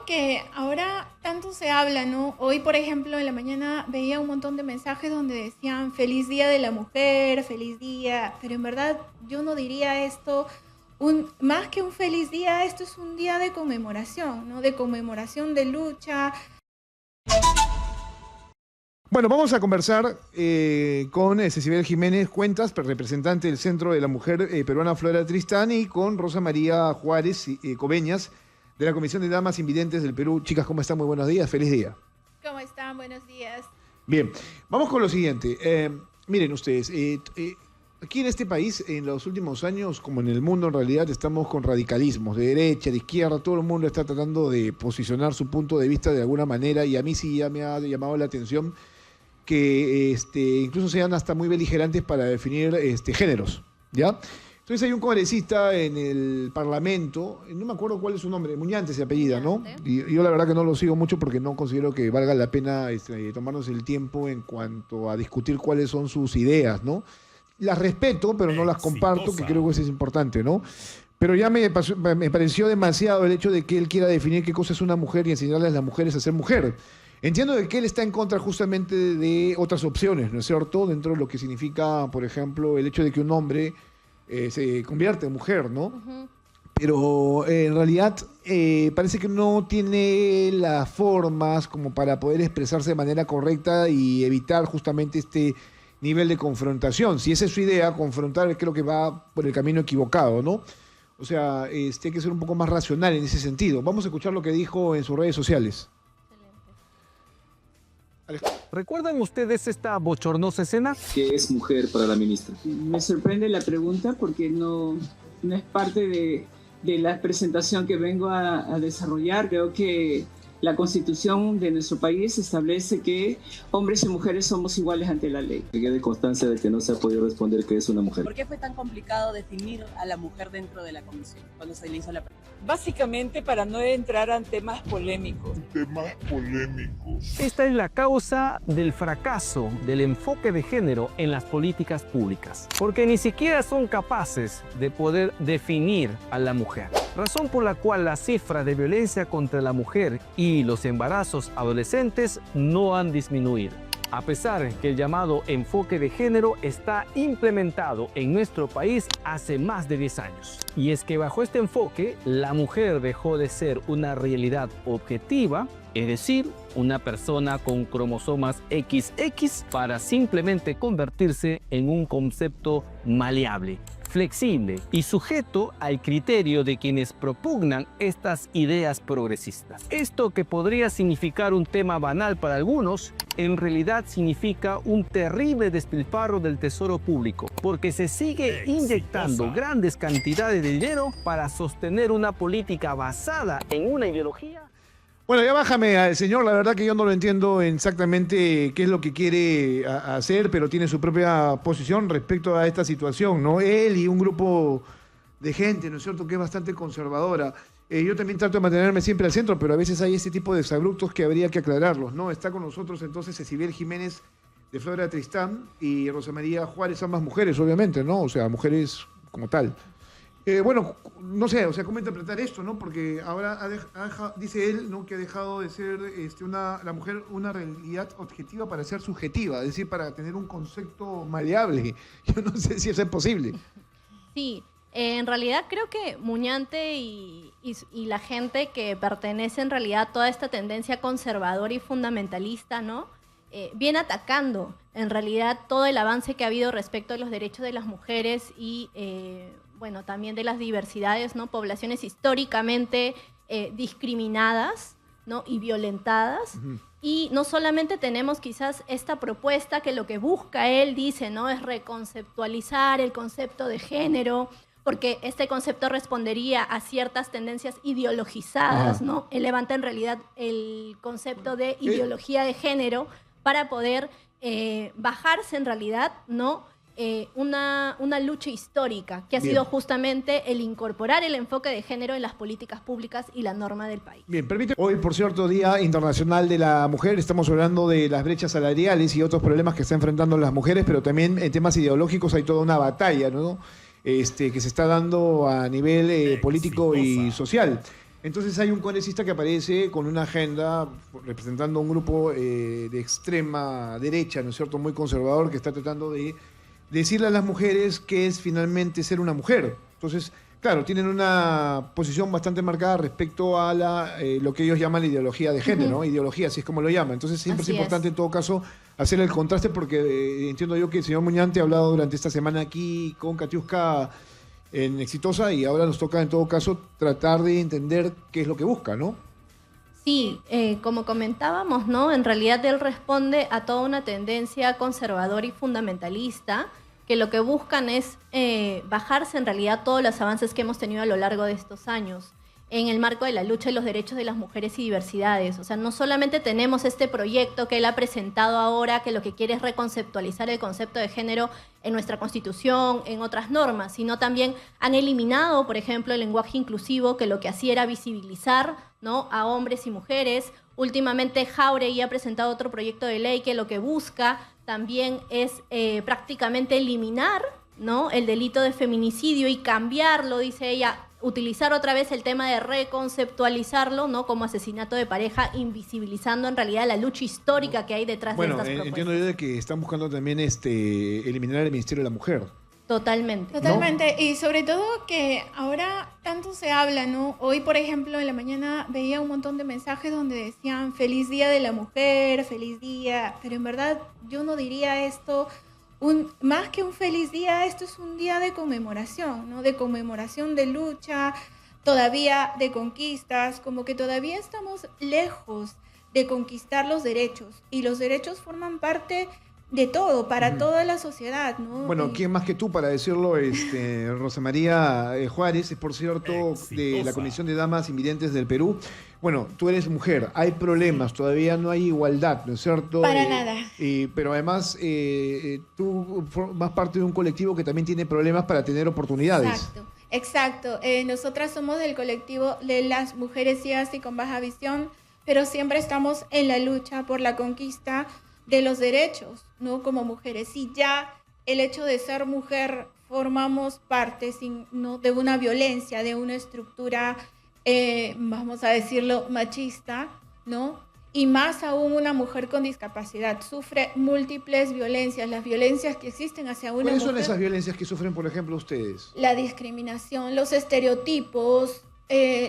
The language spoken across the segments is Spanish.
que ahora tanto se habla, ¿no? Hoy, por ejemplo, en la mañana veía un montón de mensajes donde decían feliz día de la mujer, feliz día, pero en verdad yo no diría esto, más que un feliz día, esto es un día de conmemoración, ¿no? De conmemoración, de lucha. Bueno, vamos a conversar con Cecibel Jiménez Cuentas, representante del Centro de la Mujer Peruana Flora Tristán, y con Rosa María Juárez Coveñas, de la Comisión de Damas Invidentes del Perú. Chicas, ¿cómo están? Muy buenos días, feliz día. ¿Cómo están? Buenos días. Bien, vamos con lo siguiente. Miren ustedes, aquí en este país, en los últimos años, como en el mundo en realidad, estamos con radicalismos de derecha, de izquierda, todo el mundo está tratando de posicionar su punto de vista de alguna manera, y a mí sí ya me ha llamado la atención que incluso sean hasta muy beligerantes para definir géneros, ¿ya? Entonces hay un congresista en el Parlamento, no me acuerdo cuál es su nombre, Muñante se apellida, ¿no? Y yo la verdad que no lo sigo mucho porque no considero que valga la ppena tomarnos el tiempo en cuanto a discutir cuáles son sus ideas, ¿no? Las respeto, pero no las comparto, que creo que eso es importante, ¿no? Pero ya me pareció demasiado el hecho de que él quiera definir qué cosa es una mujer y enseñarle a las mujeres a ser mujer. Entiendo de que él está en contra justamente de otras opciones, ¿no es cierto? Dentro de lo que significa, por ejemplo, el hecho de que un hombre se convierte en mujer, ¿no? Uh-huh. Pero en realidad parece que no tiene las formas como para poder expresarse de manera correcta y evitar justamente este nivel de confrontación. Si esa es su idea, confrontar, creo que va por el camino equivocado, ¿no? O sea, hay que ser un poco más racional en ese sentido. Vamos a escuchar lo que dijo en sus redes sociales. ¿Recuerdan ustedes esta bochornosa escena? ¿Qué es mujer para la ministra? Me sorprende la pregunta porque no es parte de la presentación que vengo a desarrollar. Creo que la Constitución de nuestro país establece que hombres y mujeres somos iguales ante la ley. Que quede constancia de que no se ha podido responder qué es una mujer. ¿Por qué fue tan complicado definir a la mujer dentro de la comisión cuando se le hizo la pregunta? Básicamente para no entrar en temas polémicos. Esta es la causa del fracaso del enfoque de género en las políticas públicas, porque ni siquiera son capaces de poder definir a la mujer. Razón por la cual la cifra de violencia contra la mujer y los embarazos adolescentes no han disminuido, a pesar que el llamado enfoque de género está implementado en nuestro país hace más de 10 años. Y es que bajo este enfoque, la mujer dejó de ser una realidad objetiva, es decir, una persona con cromosomas XX, para simplemente convertirse en un concepto maleable, flexible y sujeto al criterio de quienes propugnan estas ideas progresistas. Esto, que podría significar un tema banal para algunos, en realidad significa un terrible despilfarro del tesoro público, porque se sigue inyectando grandes cantidades de dinero para sostener una política basada en una ideología. Bueno, ya bájame al señor, la verdad que yo no lo entiendo exactamente qué es lo que quiere hacer, pero tiene su propia posición respecto a esta situación, ¿no? Él y un grupo de gente, ¿no es cierto?, que es bastante conservadora. Yo también trato de mantenerme siempre al centro, pero a veces hay este tipo de exabruptos que habría que aclararlos, ¿no? Está con nosotros entonces Cecibel Jiménez de Flora Tristán y Rosa María Juárez, ambas mujeres, obviamente, ¿no? O sea, mujeres como tal. Bueno, no sé, o sea, cómo interpretar esto, ¿no? Porque ahora dice él, ¿no?, que ha dejado de ser la mujer una realidad objetiva para ser subjetiva, es decir, para tener un concepto maleable. Yo no sé si eso es posible. Sí, en realidad creo que Muñante y la gente que pertenece en realidad a toda esta tendencia conservadora y fundamentalista, ¿no?, viene atacando en realidad todo el avance que ha habido respecto a los derechos de las mujeres y bueno, también de las diversidades, ¿no?, poblaciones históricamente discriminadas, ¿no?, y violentadas. Uh-huh. Y no solamente tenemos quizás esta propuesta que lo que busca él, dice, ¿no?, es reconceptualizar el concepto de género, porque este concepto respondería a ciertas tendencias ideologizadas, ¿no? Él levanta en realidad el concepto de ideología de género para poder bajarse en realidad, ¿no?, una lucha histórica que ha sido justamente el incorporar el enfoque de género en las políticas públicas y la norma del país. Bien, permíteme. Hoy, por cierto, Día Internacional de la Mujer, estamos hablando de las brechas salariales y otros problemas que están enfrentando las mujeres, pero también en temas ideológicos hay toda una batalla, ¿no?, que se está dando a nivel político y social. Entonces hay un congresista que aparece con una agenda representando a un grupo de extrema derecha, ¿no es cierto?, muy conservador, que está tratando de decirle a las mujeres qué es finalmente ser una mujer. Entonces, claro, tienen una posición bastante marcada respecto a lo que ellos llaman la ideología de género, ¿no? Ideología, así es como lo llaman. Entonces siempre es importante en todo caso hacer el contraste porque entiendo yo que el señor Muñante ha hablado durante esta semana aquí con Katiuska en Exitosa y ahora nos toca en todo caso tratar de entender qué es lo que busca, ¿no? Sí, como comentábamos, ¿no? En realidad él responde a toda una tendencia conservadora y fundamentalista que lo que buscan es bajarse en realidad todos los avances que hemos tenido a lo largo de estos años en el marco de la lucha de los derechos de las mujeres y diversidades. O sea, no solamente tenemos este proyecto que él ha presentado ahora, que lo que quiere es reconceptualizar el concepto de género en nuestra Constitución, en otras normas, sino también han eliminado, por ejemplo, el lenguaje inclusivo, que lo que hacía era visibilizar, ¿no?, a hombres y mujeres. Últimamente Jáuregui ha presentado otro proyecto de ley que lo que busca también es prácticamente eliminar, ¿no?, el delito de feminicidio y cambiarlo, dice ella, utilizar otra vez el tema de reconceptualizarlo, ¿no?, como asesinato de pareja, invisibilizando en realidad la lucha histórica que hay detrás de estas propuestas. Entiendo yo de que están buscando también eliminar el Ministerio de la Mujer. Totalmente. Totalmente. ¿No? Y sobre todo que ahora tanto se habla, ¿no? Hoy, por ejemplo, en la mañana veía un montón de mensajes donde decían feliz día de la mujer, feliz día, pero en verdad yo no diría esto más que un feliz día, esto es un día de conmemoración, ¿no? De conmemoración, de lucha, todavía de conquistas, como que todavía estamos lejos de conquistar los derechos y los derechos forman parte de todo, para toda la sociedad, ¿no? Bueno, ¿quién más que tú para decirlo? Rosa María Juárez, es por cierto, de la Comisión de Damas Invidentes del Perú. Bueno, tú eres mujer, hay problemas, todavía no hay igualdad, ¿no es cierto? Para nada. Pero además, tú formas parte de un colectivo que también tiene problemas para tener oportunidades. Exacto. Nosotras somos del colectivo de las mujeres ciegas y con baja visión, pero siempre estamos en la lucha por la conquista de los derechos, ¿no? Como mujeres. Y ya el hecho de ser mujer formamos parte, ¿no?, de una violencia, de una estructura, vamos a decirlo, machista, ¿no? Y más aún una mujer con discapacidad sufre múltiples violencias, las violencias que existen hacia una mujer. ¿Cuáles son esas violencias que sufren, por ejemplo, ustedes? La discriminación, los estereotipos,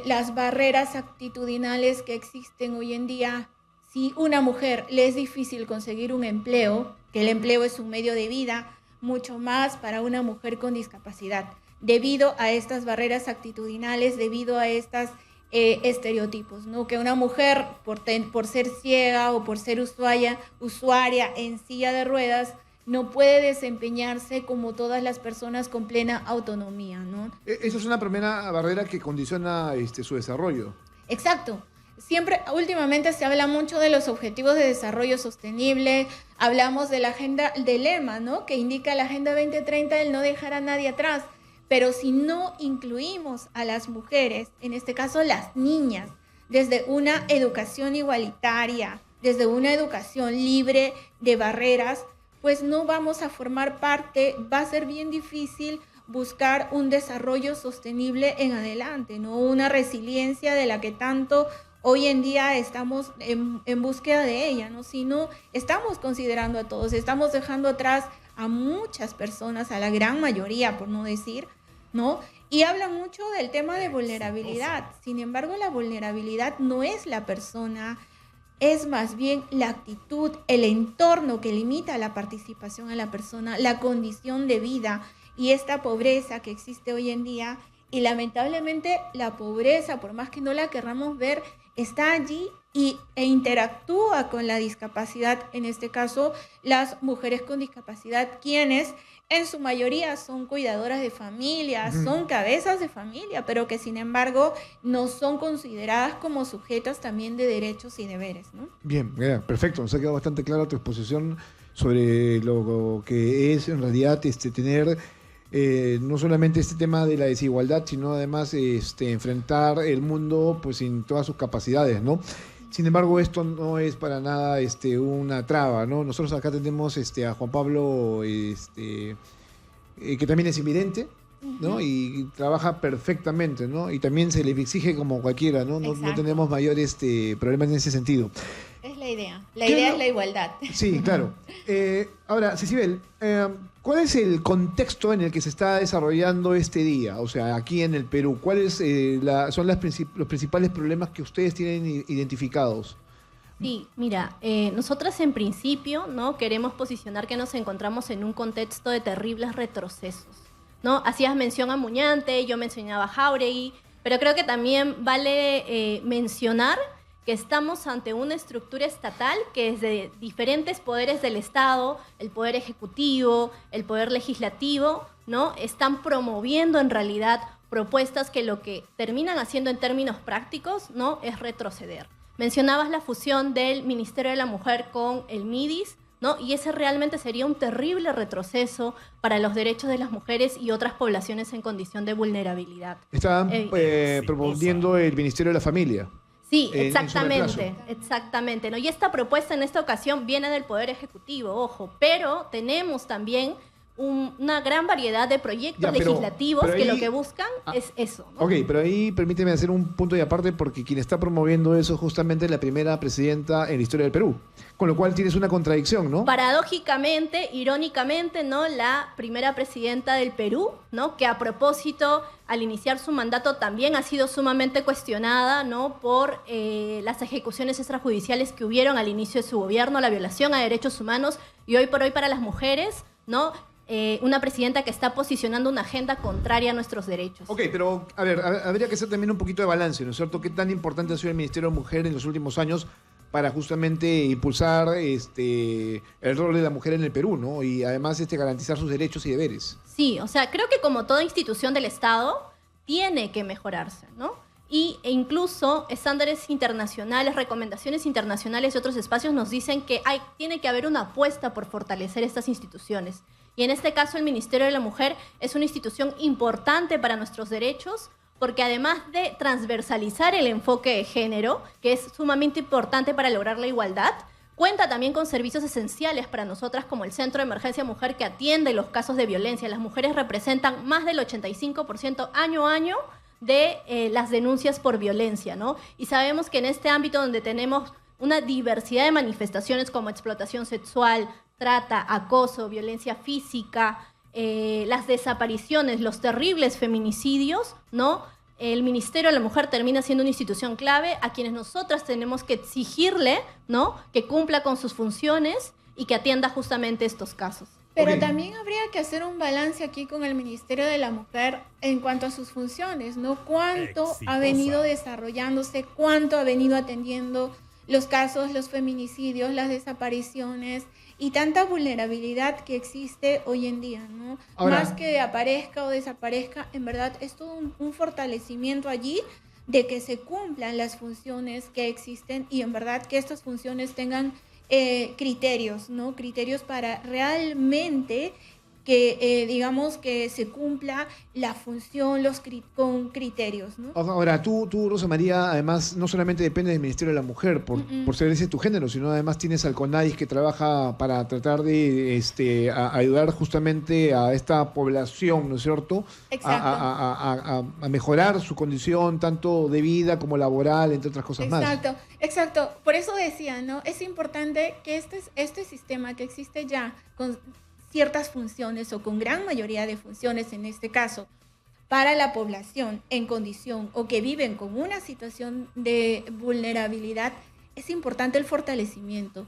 las barreras actitudinales que existen hoy en día. Si una mujer le es difícil conseguir un empleo, que el empleo es un medio de vida, mucho más para una mujer con discapacidad, debido a estas barreras actitudinales, debido a estos estereotipos, ¿no? Que una mujer, por ser ciega o por ser usuaria en silla de ruedas, no puede desempeñarse como todas las personas con plena autonomía, ¿no? Eso es una primera barrera que condiciona su desarrollo. Exacto. Siempre, últimamente se habla mucho de los objetivos de desarrollo sostenible, hablamos de la agenda, del lema, ¿no?, que indica la Agenda 2030, el no dejar a nadie atrás, pero si no incluimos a las mujeres, en este caso las niñas, desde una educación igualitaria, desde una educación libre de barreras, pues no vamos a formar parte, va a ser bien difícil buscar un desarrollo sostenible en adelante, ¿no?, una resiliencia de la que tanto hoy en día estamos en búsqueda de ella, ¿no? Si no, estamos considerando a todos, estamos dejando atrás a muchas personas, a la gran mayoría, por no decir, ¿no? Y habla mucho del tema de vulnerabilidad. Sin embargo, la vulnerabilidad no es la persona, es más bien la actitud, el entorno que limita la participación a la persona, la condición de vida y esta pobreza que existe hoy en día. Y lamentablemente la pobreza, por más que no la querramos ver, está allí e interactúa con la discapacidad, en este caso las mujeres con discapacidad, quienes en su mayoría son cuidadoras de familia, son cabezas de familia, pero que sin embargo no son consideradas como sujetas también de derechos y deberes, ¿no? Bien, perfecto, nos ha quedado bastante clara tu exposición sobre lo que es en realidad tener no solamente este tema de la desigualdad, sino además enfrentar el mundo pues en todas sus capacidades, ¿no? Sin embargo, esto no es para nada una traba, ¿no? Nosotros acá tenemos a Juan Pablo, que también es invidente, ¿no? Y trabaja perfectamente, ¿no? Y también se le exige como cualquiera, ¿no? No tenemos mayor problemas en ese sentido. Es la idea. La idea es la igualdad. Sí, claro. Ahora, Cecibel, ¿cuál es el contexto en el que se está desarrollando este día? O sea, aquí en el Perú, ¿cuáles son los principales problemas que ustedes tienen identificados? Sí, mira, nosotras en principio, ¿no?, queremos posicionar que nos encontramos en un contexto de terribles retrocesos, ¿no? Hacías mención a Muñante, yo mencionaba a Jáuregui, pero creo que también vale mencionar que estamos ante una estructura estatal que desde diferentes poderes del Estado, el poder ejecutivo, el poder legislativo, ¿no?, están promoviendo en realidad propuestas que lo que terminan haciendo en términos prácticos, ¿no?, es retroceder. Mencionabas la fusión del Ministerio de la Mujer con el MIDIS, ¿no? Y ese realmente sería un terrible retroceso para los derechos de las mujeres y otras poblaciones en condición de vulnerabilidad. Están promoviendo el Ministerio de la Familia. Sí, exactamente, ¿no? Y esta propuesta en esta ocasión viene del Poder Ejecutivo, ojo, pero tenemos también una gran variedad de proyectos legislativos pero ahí, que lo que buscan es eso, ¿no? Ok, pero ahí permíteme hacer un punto y aparte porque quien está promoviendo eso es justamente la primera presidenta en la historia del Perú, con lo cual tienes una contradicción, ¿no? Paradójicamente, irónicamente, ¿no?, la primera presidenta del Perú, ¿no?, que a propósito, al iniciar su mandato también ha sido sumamente cuestionada, ¿no?, por las ejecuciones extrajudiciales que hubieron al inicio de su gobierno, la violación a derechos humanos y hoy por hoy para las mujeres, ¿no?, una presidenta que está posicionando una agenda contraria a nuestros derechos. Ok, pero a ver, habría que hacer también un poquito de balance, ¿no es cierto? ¿Qué tan importante ha sido el Ministerio de Mujer en los últimos años para justamente impulsar el rol de la mujer en el Perú, ¿no? Y además garantizar sus derechos y deberes. Sí, o sea, creo que como toda institución del Estado tiene que mejorarse, ¿no? E incluso estándares internacionales, recomendaciones internacionales y otros espacios nos dicen que tiene que haber una apuesta por fortalecer estas instituciones. Y en este caso el Ministerio de la Mujer es una institución importante para nuestros derechos porque además de transversalizar el enfoque de género, que es sumamente importante para lograr la igualdad, cuenta también con servicios esenciales para nosotras como el Centro de Emergencia Mujer que atiende los casos de violencia. Las mujeres representan más del 85% año a año de las denuncias por violencia, ¿no? Y sabemos que en este ámbito donde tenemos una diversidad de manifestaciones como explotación sexual, trata, acoso, violencia física, las desapariciones, los terribles feminicidios, ¿no? El Ministerio de la Mujer termina siendo una institución clave a quienes nosotras tenemos que exigirle, ¿no?, que cumpla con sus funciones y que atienda justamente estos casos. Pero también habría que hacer un balance aquí con el Ministerio de la Mujer en cuanto a sus funciones, ¿no? ¿Cuánto ha venido desarrollándose? ¿Cuánto ha venido atendiendo los casos, los feminicidios, las desapariciones y tanta vulnerabilidad que existe hoy en día, ¿no? Ahora, más que aparezca o desaparezca, en verdad es todo un fortalecimiento allí de que se cumplan las funciones que existen y en verdad que estas funciones tengan criterios, ¿no? Criterios para realmente que, digamos, que se cumpla la función con criterios, ¿no? Ahora, tú, Rosa María, además, no solamente depende del Ministerio de la Mujer por ser ese tu género, sino además tienes al CONADIS que trabaja para tratar de ayudar justamente a esta población, ¿no es cierto? A mejorar su condición tanto de vida como laboral, entre otras cosas más. Exacto. Por eso decía, ¿no? Es importante que este sistema que existe ya con ciertas funciones o con gran mayoría de funciones en este caso para la población en condición o que viven con una situación de vulnerabilidad, es importante el fortalecimiento,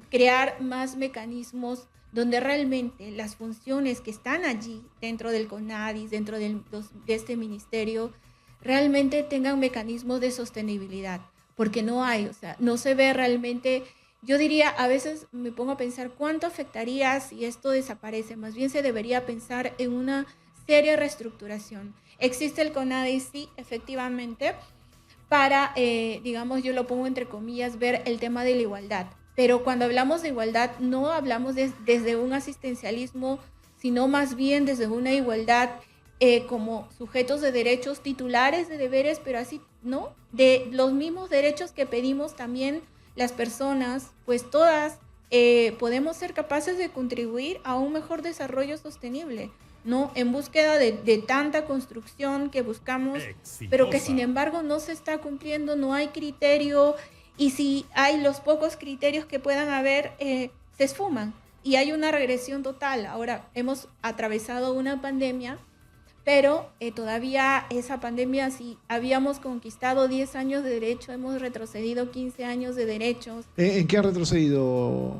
crear más mecanismos donde realmente las funciones que están allí dentro del CONADIS, dentro de este ministerio, realmente tengan mecanismos de sostenibilidad, porque no hay, o sea, no se ve realmente. Yo diría, a veces me pongo a pensar cuánto afectaría si esto desaparece. Más bien se debería pensar en una seria reestructuración. Existe el CONADIS, sí, efectivamente, para, digamos, yo lo pongo entre comillas, ver el tema de la igualdad. Pero cuando hablamos de igualdad, no hablamos desde un asistencialismo, sino más bien desde una igualdad como sujetos de derechos, titulares de deberes, pero así, ¿no? De los mismos derechos que pedimos también las personas, pues todas podemos ser capaces de contribuir a un mejor desarrollo sostenible, ¿no? En búsqueda de tanta construcción que buscamos, pero que sin embargo no se está cumpliendo, no hay criterio, y si hay los pocos criterios que puedan haber, se esfuman y hay una regresión total. Ahora hemos atravesado una pandemia, pero todavía esa pandemia, si habíamos conquistado 10 años de derecho, hemos retrocedido 15 años de derechos. ¿En qué ha retrocedido?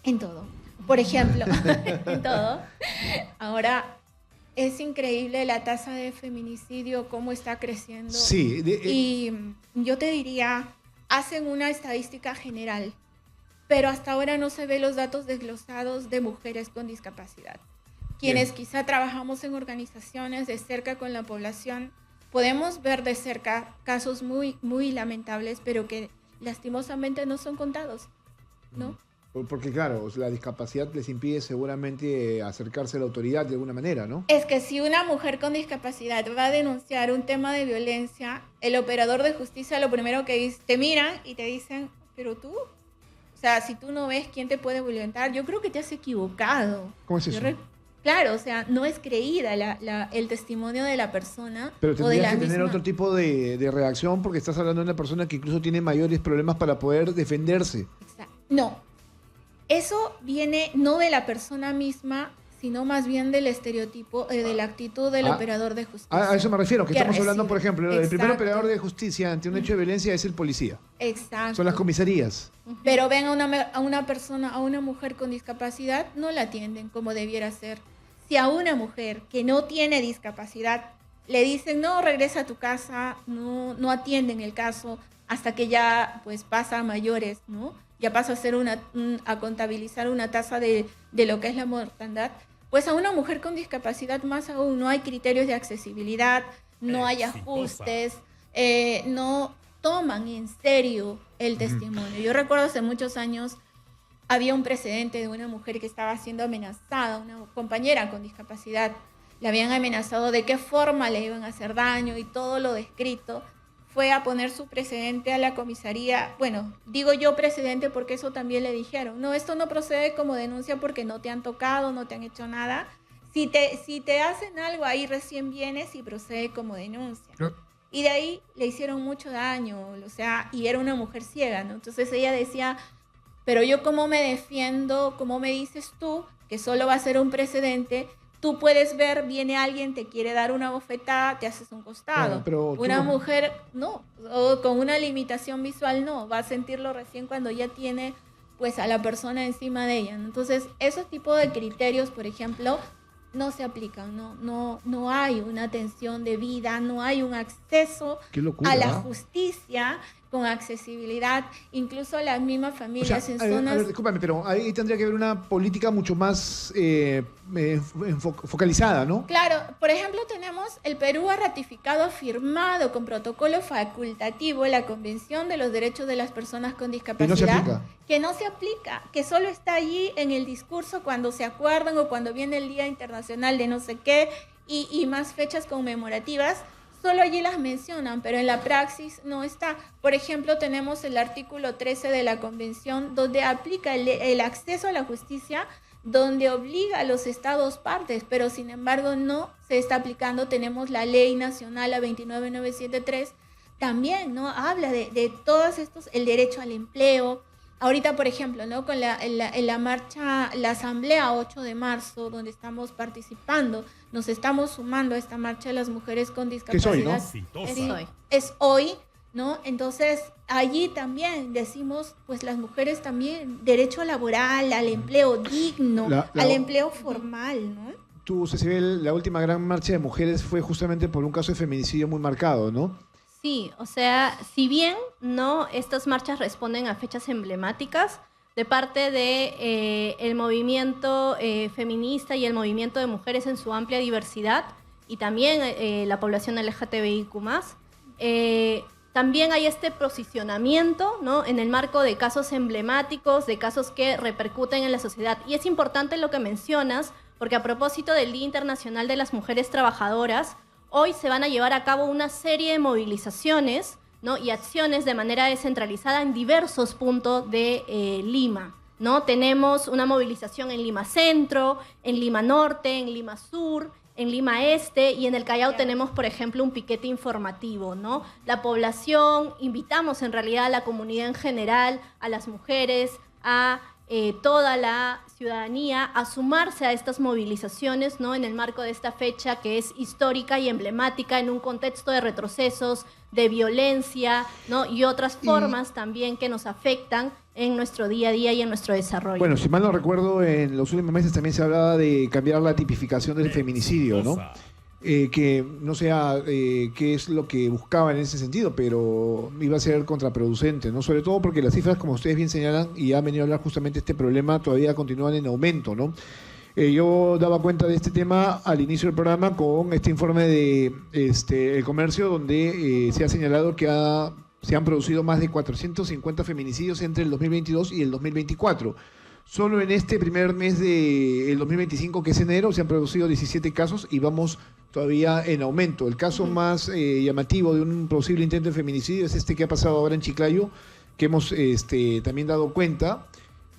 En todo. Por ejemplo, en todo. Ahora, es increíble la tasa de feminicidio, cómo está creciendo. Sí. Y yo te diría, hacen una estadística general, pero hasta ahora no se ve los datos desglosados de mujeres con discapacidad. Quienes quizá trabajamos en organizaciones de cerca con la población, podemos ver de cerca casos muy, muy lamentables, pero que lastimosamente no son contados, ¿no? Porque claro, la discapacidad les impide seguramente acercarse a la autoridad de alguna manera, ¿no? Es que si una mujer con discapacidad va a denunciar un tema de violencia, el operador de justicia lo primero que dice, te miran y te dicen, pero tú, o sea, si tú no ves quién te puede violentar, yo creo que te has equivocado. ¿Cómo es eso? Claro, o sea, no es creída el testimonio de la persona. Pero o de tendrías la que tener misma... otro tipo de reacción porque estás hablando de una persona que incluso tiene mayores problemas para poder defenderse. Exacto. No, eso viene no de la persona misma, sino más bien del estereotipo, de la actitud del operador de justicia. A eso me refiero, que estamos hablando, por ejemplo, el primer Exacto. operador de justicia ante un hecho de violencia es el policía. Exacto. Son las comisarías. Pero ven a una persona, a una mujer con discapacidad, no la atienden como debiera ser. Si a una mujer que no tiene discapacidad le dicen, no, regresa a tu casa, no atienden el caso hasta que ya pues pasa a mayores, ¿no? Ya pasa a ser a contabilizar una tasa de lo que es la mortandad, pues a una mujer con discapacidad más aún no hay criterios de accesibilidad, no hay ajustes, no toman en serio el testimonio. Yo recuerdo hace muchos años había un precedente de una mujer que estaba siendo amenazada, una compañera con discapacidad, le habían amenazado de qué forma le iban a hacer daño y todo lo descrito. Fue a poner su precedente a la comisaría. Bueno, digo yo precedente porque eso también le dijeron. No, esto no procede como denuncia porque no te han tocado, no te han hecho nada. Si te hacen algo, ahí recién vienes y procede como denuncia. Y de ahí le hicieron mucho daño, o sea, y era una mujer ciega, ¿no? Entonces ella decía, pero yo cómo me defiendo, cómo me dices tú que solo va a ser un precedente. Tú puedes ver, viene alguien, te quiere dar una bofetada, te haces un costado. Pero una mujer, no, o con una limitación visual, no, va a sentirlo recién cuando ya tiene pues a la persona encima de ella. Entonces, esos tipos de criterios, por ejemplo, no se aplican, no hay una atención debida, no hay un acceso a la justicia con accesibilidad, incluso las mismas familias en zonas... A ver, discúlpame, pero ahí tendría que haber una política mucho más focalizada, ¿no? Claro, por ejemplo, el Perú ha ratificado, firmado con protocolo facultativo la Convención de los Derechos de las Personas con Discapacidad. ¿Y no se aplica? Que no se aplica, que solo está allí en el discurso cuando se acuerdan o cuando viene el Día Internacional de no sé qué y más fechas conmemorativas. Solo allí las mencionan, pero en la praxis no está. Por ejemplo, tenemos el artículo 13 de la Convención, donde aplica el acceso a la justicia, donde obliga a los estados partes, pero sin embargo no se está aplicando. Tenemos la Ley Nacional, la 29973, también, ¿no? Habla de todos estos, el derecho al empleo. Ahorita, por ejemplo, ¿no? Con la marcha, la asamblea 8 de marzo, donde estamos participando, nos estamos sumando a esta marcha de las mujeres con discapacidad. ¿Qué es hoy, no? Es hoy, ¿no? Entonces, allí también decimos, pues las mujeres también, derecho laboral, al empleo digno, al empleo formal, ¿no? Tú, Cecibel, la última gran marcha de mujeres fue justamente por un caso de feminicidio muy marcado, ¿no? Sí, o sea, si bien no estas marchas responden a fechas emblemáticas de parte de el movimiento feminista y el movimiento de mujeres en su amplia diversidad y también la población LGTBIQ+, también hay este posicionamiento, ¿no? En el marco de casos emblemáticos, de casos que repercuten en la sociedad. Y es importante lo que mencionas, porque a propósito del Día Internacional de las Mujeres Trabajadoras, hoy se van a llevar a cabo una serie de movilizaciones, ¿no? Y acciones de manera descentralizada en diversos puntos de Lima, ¿no? Tenemos una movilización en Lima Centro, en Lima Norte, en Lima Sur, en Lima Este, y en el Callao tenemos, por ejemplo, un piquete informativo, ¿no? La población, invitamos en realidad a la comunidad en general, a las mujeres, a toda la ciudadanía a sumarse a estas movilizaciones, ¿no? En el marco de esta fecha que es histórica y emblemática en un contexto de retrocesos, de violencia, ¿no? Y otras formas también que nos afectan en nuestro día a día y en nuestro desarrollo. Bueno, si mal no recuerdo, en los últimos meses también se hablaba de cambiar la tipificación del feminicidio, ¿no? Que no sé qué es lo que buscaba en ese sentido, pero iba a ser contraproducente, ¿no? Sobre todo porque las cifras, como ustedes bien señalan, y han venido a hablar justamente de este problema, todavía continúan en aumento, ¿no? Yo daba cuenta de este tema al inicio del programa con este informe de El Comercio, donde se ha señalado que se han producido más de 450 feminicidios entre el 2022 y el 2024. Solo en este primer mes del 2025, que es enero, se han producido 17 casos y vamos todavía en aumento. El caso más llamativo de un posible intento de feminicidio es este que ha pasado ahora en Chiclayo, que hemos también dado cuenta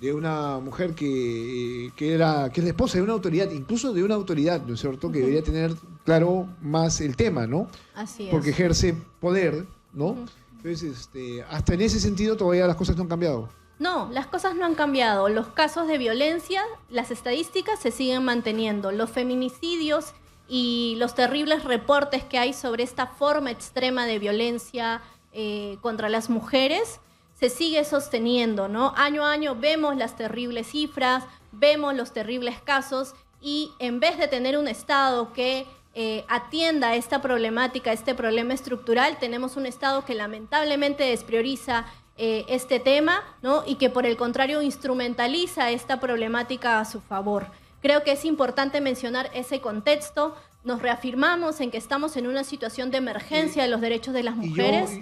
de una mujer que es la esposa de una autoridad, incluso de una autoridad, ¿no es cierto?, que debería tener claro más el tema, ¿no? Así es. Porque ejerce poder, ¿no? Entonces, hasta en ese sentido todavía las cosas no han cambiado. No, las cosas no han cambiado. Los casos de violencia, las estadísticas se siguen manteniendo. Los feminicidios y los terribles reportes que hay sobre esta forma extrema de violencia contra las mujeres se sigue sosteniendo, ¿no? Año a año vemos las terribles cifras, vemos los terribles casos y en vez de tener un Estado que atienda esta problemática, este problema estructural, tenemos un Estado que lamentablemente desprioriza este tema, ¿no? Y que por el contrario instrumentaliza esta problemática a su favor. Creo que es importante mencionar ese contexto. Nos reafirmamos en que estamos en una situación de emergencia de los derechos de las mujeres.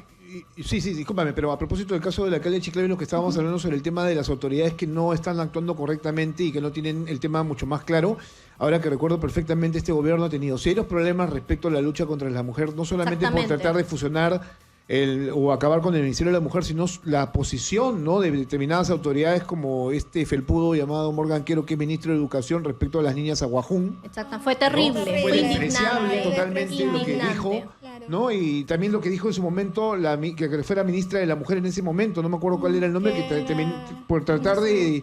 Sí, discúlpame, pero a propósito del caso del alcalde de Chiclayo, lo que estábamos hablando sobre el tema de las autoridades que no están actuando correctamente y que no tienen el tema mucho más claro. Ahora que recuerdo perfectamente, este gobierno ha tenido serios problemas respecto a la lucha contra la mujer, no solamente por tratar de fusionar o acabar con el Ministerio de la Mujer, sino la posición, ¿no?, de determinadas autoridades como este felpudo llamado Morgan Quero, que es ministro de Educación, respecto a las niñas aguajún. Exacto, fue terrible, ¿no? Fue indignante, totalmente lo que dijo, ¿no? Y también lo que dijo en su momento que fuera ministra de la Mujer en ese momento, no me acuerdo cuál era el nombre, por tratar de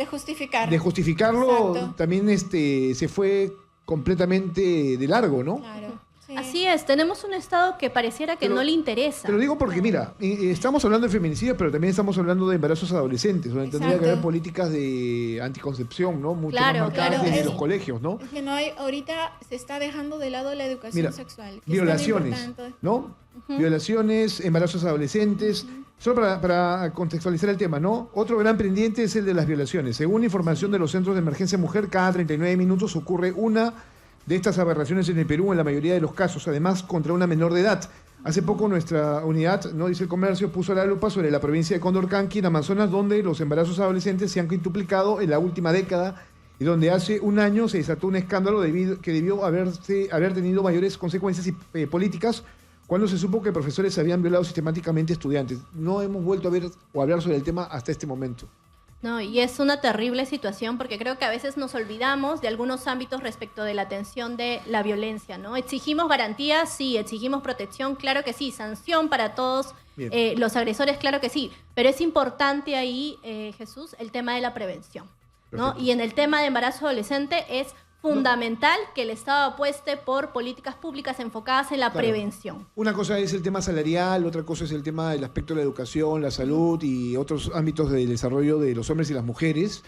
justificarlo. Exacto. También se fue completamente de largo, ¿no? Claro. Sí. Así es, tenemos un Estado que pareciera que no le interesa. Te lo digo porque, mira, estamos hablando de feminicidio, pero también estamos hablando de embarazos adolescentes, donde tendría que haber políticas de anticoncepción, ¿no? Mucho más marcadas desde los colegios, ¿no? Es que no hay, ahorita se está dejando de lado la educación sexual. Violaciones, ¿no? Violaciones, embarazos adolescentes. Solo para contextualizar el tema, ¿no? Otro gran pendiente es el de las violaciones. Según información de los centros de emergencia mujer, cada 39 minutos ocurre una de estas aberraciones en el Perú, en la mayoría de los casos, además contra una menor de edad. Hace poco nuestra unidad, ¿no?, dice El Comercio, puso la lupa sobre la provincia de Condorcanqui, en Amazonas, donde los embarazos adolescentes se han quintuplicado en la última década y donde hace un año se desató un escándalo que debió haber tenido mayores consecuencias políticas cuando se supo que profesores habían violado sistemáticamente estudiantes. No hemos vuelto a ver o hablar sobre el tema hasta este momento. No, y es una terrible situación porque creo que a veces nos olvidamos de algunos ámbitos respecto de la atención de la violencia, ¿no? Exigimos garantías, sí, exigimos protección, claro que sí, sanción para todos los agresores, claro que sí, pero es importante ahí, Jesús, el tema de la prevención, ¿no? Perfecto. Y en el tema de embarazo adolescente es fundamental que el Estado apueste por políticas públicas enfocadas en la prevención. Una cosa es el tema salarial, otra cosa es el tema del aspecto de la educación, la salud y otros ámbitos del desarrollo de los hombres y las mujeres,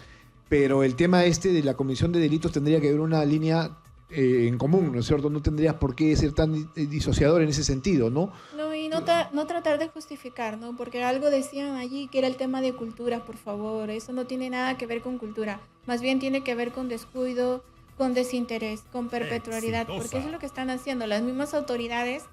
pero el tema de la comisión de delitos tendría que haber una línea en común, ¿no es cierto? No tendrías por qué ser tan disociador en ese sentido, ¿no? No, y no tratar de justificar, ¿no? Porque algo decían allí que era el tema de cultura, por favor. Eso no tiene nada que ver con cultura. Más bien tiene que ver con descuido, con desinterés, con perpetuidad, porque eso es lo que están haciendo. Las mismas autoridades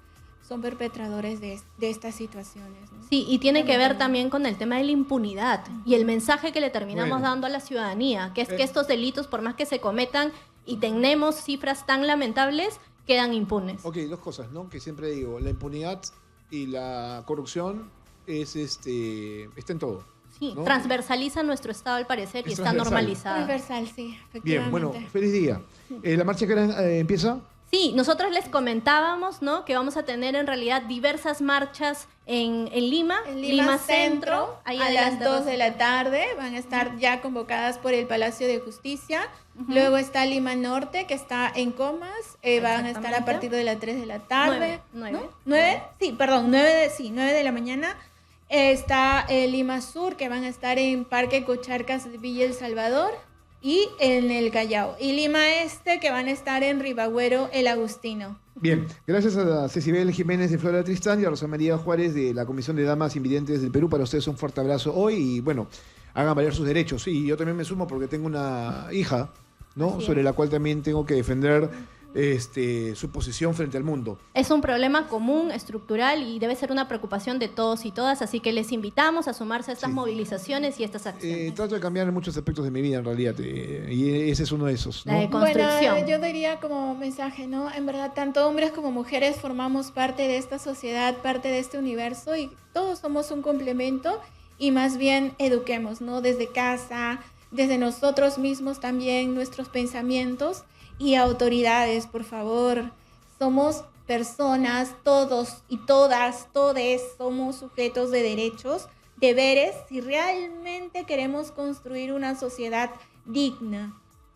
son perpetradores de estas situaciones, ¿no? Sí, y tiene que ver también con el tema de la impunidad y el mensaje que le terminamos dando a la ciudadanía, que es que estos delitos, por más que se cometan y tenemos cifras tan lamentables, quedan impunes. Ok, dos cosas, ¿no?, que siempre digo. La impunidad y la corrupción está en todo. Sí, ¿no? transversaliza nuestro Estado al parecer y Es está transversal. normalizado. Transversal, sí, efectivamente. Bien, bueno, feliz día. ¿La marcha que empieza? Sí, nosotros les comentábamos, ¿no?, que vamos a tener en realidad diversas marchas en Lima, En Lima Centro, ahí a adelante, las 2 Rosa. de la tarde, van a estar ya convocadas por el Palacio de Justicia. Luego está Lima Norte, que está en Comas, van a estar a Exactamente. partir de las 3 de la tarde. Nueve. ¿No? ¿9? Sí, perdón, 9 de la mañana. Está Lima Sur, que van a estar en Parque Cocharcas de Villa El Salvador y en el Callao. Y Lima Este, que van a estar en Ribagüero El Agustino. Bien, gracias a Cecibel Jiménez de Flora Tristán y a Rosa María Juárez de la Comisión de Damas Invidentes del Perú. Para ustedes un fuerte abrazo hoy y bueno, hagan valer sus derechos. Y yo también me sumo porque tengo una hija, ¿no? Así Sobre es. la cual también tengo que defender su posición frente al mundo. Es un problema común, estructural y debe ser una preocupación de todos y todas, así que les invitamos a sumarse a estas Sí. movilizaciones y estas acciones. Trato de cambiar en muchos aspectos de mi vida en realidad y ese es uno de esos, ¿no? La de construcción. Bueno, yo diría como mensaje, ¿no? En verdad, tanto hombres como mujeres formamos parte de esta sociedad, parte de este universo y todos somos un complemento y más bien eduquemos, ¿no? Desde casa, desde nosotros mismos también, nuestros pensamientos y autoridades, por favor. Somos personas, todos y todas, todes somos sujetos de derechos, deberes, si realmente queremos construir una sociedad digna.